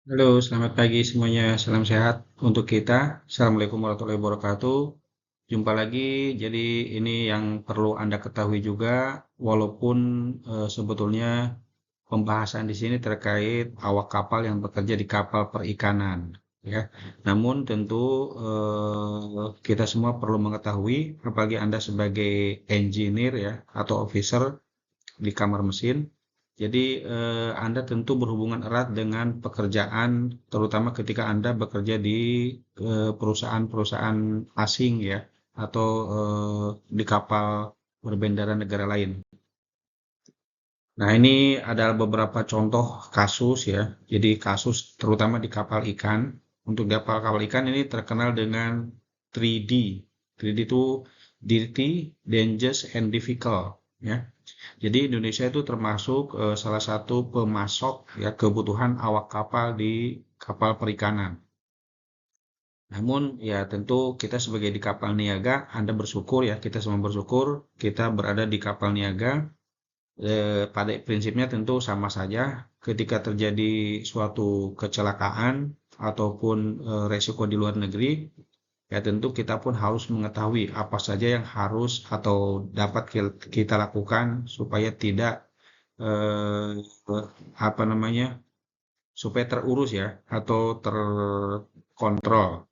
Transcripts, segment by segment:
Halo, selamat pagi semuanya. Salam sehat untuk kita. Assalamualaikum warahmatullahi wabarakatuh. Jumpa lagi. Jadi ini yang perlu Anda ketahui juga, walaupun sebetulnya pembahasan di sini terkait awak kapal yang bekerja di kapal perikanan, ya. Namun tentu kita semua perlu mengetahui, apalagi Anda sebagai engineer ya atau officer di kamar mesin. Jadi Anda tentu berhubungan erat dengan pekerjaan, terutama ketika Anda bekerja di perusahaan-perusahaan asing ya, atau di kapal berbendera negara lain. Nah, ini adalah beberapa contoh kasus ya. Jadi kasus terutama di kapal ikan. Untuk di kapal ikan ini terkenal dengan 3D. 3D itu dirty, dangerous, and difficult ya. Jadi Indonesia itu termasuk salah satu pemasok ya kebutuhan awak kapal di kapal perikanan. Namun ya tentu kita sebagai di kapal niaga, Anda bersyukur ya, kita semua bersyukur kita berada di kapal niaga. Pada prinsipnya tentu sama saja ketika terjadi suatu kecelakaan ataupun resiko di luar negeri, ya tentu kita pun harus mengetahui apa saja yang harus atau dapat kita lakukan supaya tidak eh, apa namanya supaya terurus ya atau terkontrol.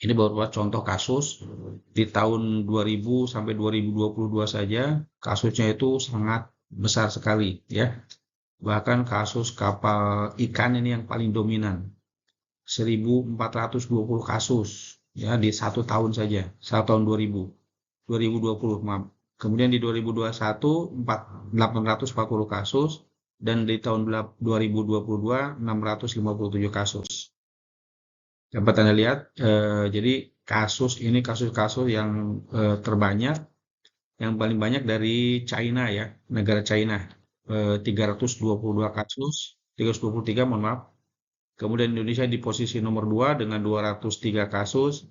Ini beberapa contoh kasus di tahun 2000 sampai 2022 saja kasusnya itu sangat besar sekali ya. Bahkan kasus kapal ikan ini yang paling dominan, 1420 kasus ya di satu tahun saja, satu tahun 2020 maaf. Kemudian di 2021 840 kasus dan di tahun 2022 657 kasus. Dapat Anda lihat, jadi kasus-kasus yang terbanyak, yang paling banyak dari China ya, negara China, 322 kasus, 323 mohon maaf. Kemudian Indonesia di posisi nomor 2 dengan 203 kasus,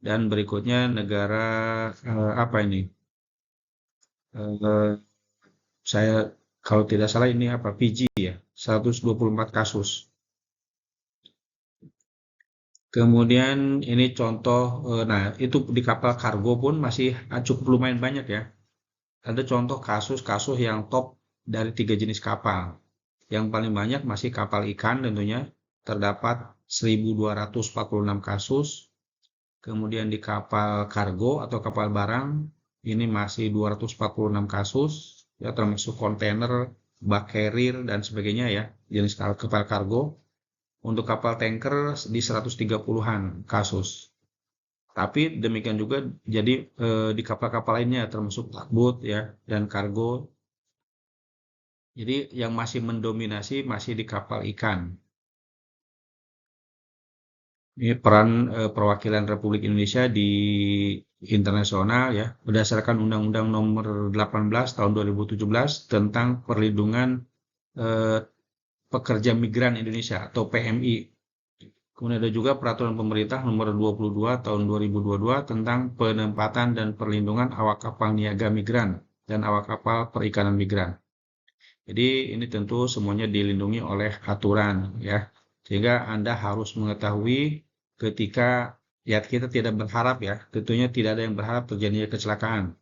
dan berikutnya negara apa ini? Eh, saya kalau tidak salah ini apa? Fiji ya, 124 kasus. Kemudian ini contoh, nah itu di kapal kargo pun masih cukup lumayan banyak ya. Ada contoh kasus-kasus yang top dari 3 jenis kapal. Yang paling banyak masih kapal ikan tentunya, terdapat 1.246 kasus. Kemudian di kapal kargo atau kapal barang, ini masih 246 kasus, ya termasuk kontainer, bak carrier, dan sebagainya ya, jenis kapal kargo. Untuk kapal tanker di 130-an kasus. Tapi demikian juga jadi di kapal-kapal lainnya termasuk tugboat ya dan kargo. Jadi yang masih mendominasi masih di kapal ikan. Ini peran perwakilan Republik Indonesia di internasional ya berdasarkan Undang-Undang Nomor 18 Tahun 2017 tentang perlindungan eh, pekerja migran Indonesia atau PMI. Kemudian ada juga peraturan pemerintah nomor 22 tahun 2022 tentang penempatan dan perlindungan awak kapal niaga migran dan awak kapal perikanan migran. Jadi ini tentu semuanya dilindungi oleh aturan ya. Sehingga Anda harus mengetahui ketika ya kita tidak berharap ya, tentunya tidak ada yang berharap terjadinya kecelakaan.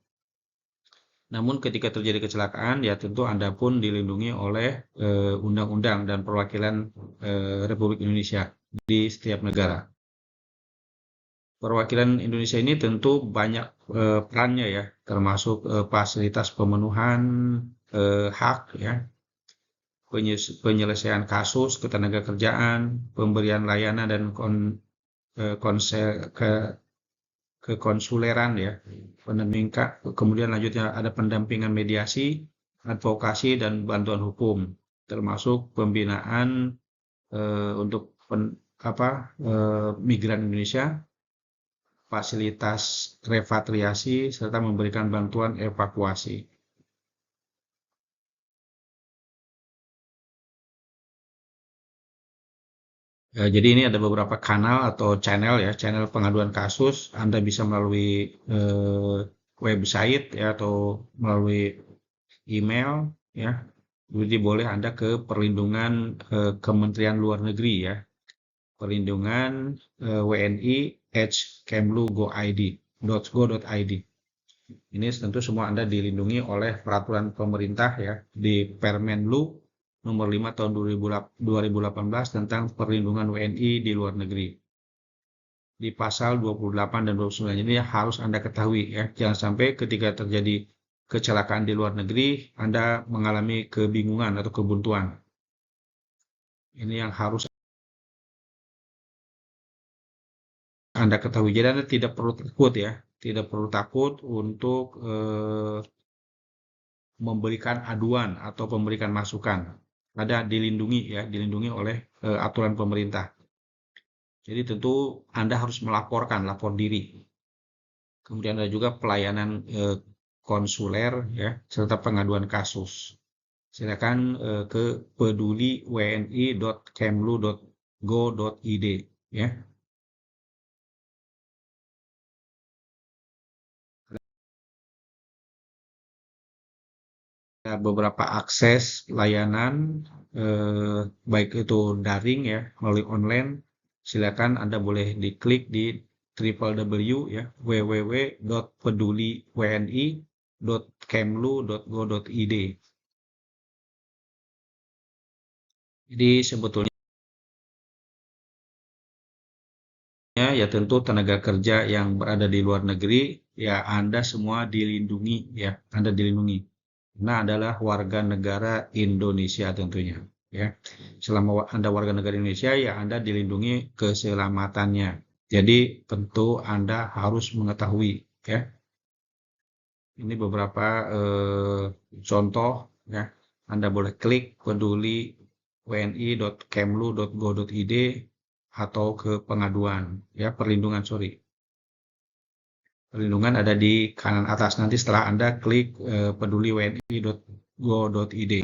Namun ketika terjadi kecelakaan ya tentu Anda pun dilindungi oleh undang-undang dan perwakilan Republik Indonesia di setiap negara. Perwakilan Indonesia ini tentu banyak perannya ya, termasuk fasilitas pemenuhan hak ya, penyelesaian kasus ketenagakerjaan, pemberian layanan dan konsel kekonsuleran ya, kemudian lanjutnya ada pendampingan mediasi, advokasi dan bantuan hukum, termasuk pembinaan untuk migran Indonesia, fasilitas repatriasi, serta memberikan bantuan evakuasi. Jadi ini ada beberapa kanal atau channel ya, channel pengaduan kasus. Anda bisa melalui website ya atau melalui email ya. Jadi boleh Anda ke perlindungan Kementerian Luar Negeri ya. Perlindungan wni.kemlu.go.id. Ini tentu semua Anda dilindungi oleh peraturan pemerintah ya di Permenlu nomor 5 tahun 2018 tentang perlindungan WNI di luar negeri. Di pasal 28 dan 29 ini harus Anda ketahui ya. Jangan sampai ketika terjadi kecelakaan di luar negeri, Anda mengalami kebingungan atau kebuntuan. Ini yang harus Anda ketahui. Jadi Anda tidak perlu takut ya. Tidak perlu takut untuk memberikan aduan atau memberikan masukan. Ada dilindungi ya, dilindungi oleh aturan pemerintah. Jadi tentu Anda harus melaporkan, lapor diri. Kemudian ada juga pelayanan konsuler ya, serta pengaduan kasus. Silakan ke peduliwni.kemlu.go.id ya. Ada beberapa akses layanan baik itu daring ya melalui online. Silakan Anda boleh diklik di www ya www.peduliwni.kemlu.go.id. Jadi sebetulnya ya tentu tenaga kerja yang berada di luar negeri ya Anda semua dilindungi ya, Anda dilindungi. Karena adalah warga negara Indonesia tentunya ya. Selama Anda warga negara Indonesia ya Anda dilindungi keselamatannya. Jadi tentu Anda harus mengetahui ya. Ini beberapa contoh ya. Anda boleh klik peduli wni.kemlu.go.id atau ke pengaduan ya, perlindungan sorry. Perlindungan ada di kanan atas nanti setelah Anda klik peduli wni.go.id.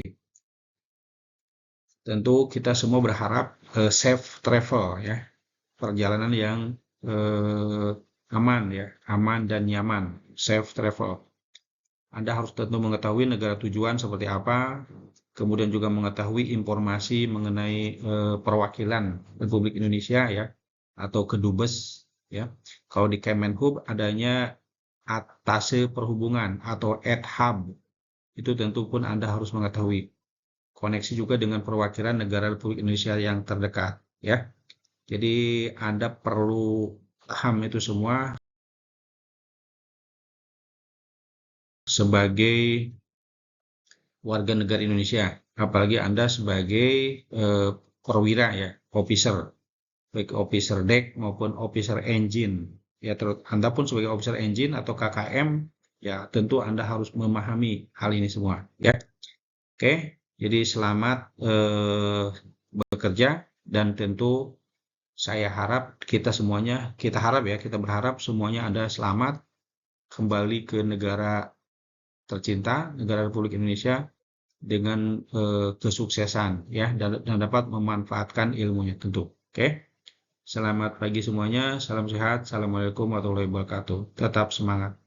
Tentu kita semua berharap safe travel ya, perjalanan yang aman ya, aman dan nyaman, safe travel. Anda harus tentu mengetahui negara tujuan seperti apa, kemudian juga mengetahui informasi mengenai perwakilan Republik Indonesia ya, atau Kedubes ya. Kalau di Kemenhub adanya Atase Perhubungan atau Adhub, itu tentu pun Anda harus mengetahui. Koneksi juga dengan perwakilan negara Republik Indonesia yang terdekat ya. Jadi Anda perlu paham itu semua sebagai warga negara Indonesia, apalagi Anda sebagai perwira ya, officer, baik officer deck maupun officer engine. Ya, terus Anda pun sebagai officer engine atau KKM, ya tentu Anda harus memahami hal ini semua. Ya, oke. Jadi selamat bekerja dan tentu saya harap kita semuanya, kita berharap semuanya Anda selamat kembali ke negara tercinta, negara Republik Indonesia dengan kesuksesan ya dan dapat memanfaatkan ilmunya tentu. Oke. Selamat pagi semuanya, salam sehat, assalamualaikum warahmatullahi wabarakatuh. Tetap semangat.